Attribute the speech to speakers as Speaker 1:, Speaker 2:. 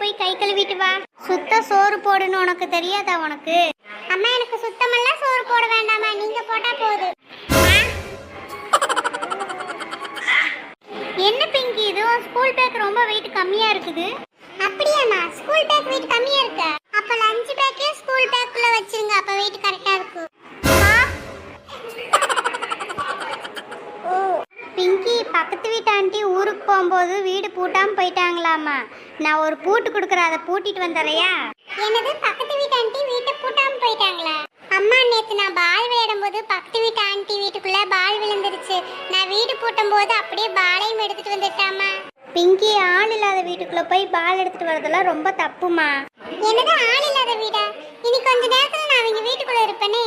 Speaker 1: போய் கை கழுவிட்டு வா. சுத்த சோறு போடணும், உனக்கு தெரியாதா? உனக்கு அம்மா எனக்கு சுத்தமெல்லாம் சோறு போட வேண்டாமா, நீங்க போட்டா போதும். என்ன பிங்கி இது ஸ்கூல் பேக் ரொம்ப வெயிட் கம்மியா இருக்குது. அப்படியாம்மா, ஸ்கூல் பேக் வெயிட் கம்மியா இருக்கு. அப்ப லஞ்ச் பேக்கே ஸ்கூல் பேக்குள்ள வச்சிருங்க, அப்ப வெயிட் கரெக்டா இருக்கும். பிங்கி, பக்கத்து வீட்டு ஆண்டி ஊருக்கு போகும்போது வீடு பூட்டாம போயிட்டாங்களாமா. நான் ஒரு பூட்டு கொடுக்குறேன், அதை பூட்டிட்டு வந்துடுறியா? என்னது, பக்கத்து வீட்டு ஆண்டி வீட்டை பூட்டாம போயிட்டாங்களா? அம்மா, நேத்து நான் பால் விளையாடும் போது பக்கத்து வீட்டு ஆண்டி வீட்டுக்குள்ள பால் விழுந்துருச்சு. நான் வீடு பூட்டும் போது அப்படியே பாலையும் எடுத்துட்டு வந்துட்டாமா. பிங்கி, ஆள் இல்லாத வீட்டுக்குள்ள போய் பால் எடுத்துட்டு வரதெல்லாம் ரொம்ப தப்புமா. என்னது, ஆள் இல்லாத வீடா? இனி கொஞ்ச நேரத்துல நான் அவங்க வீட்டுக்குள்ள இருப்பேனே,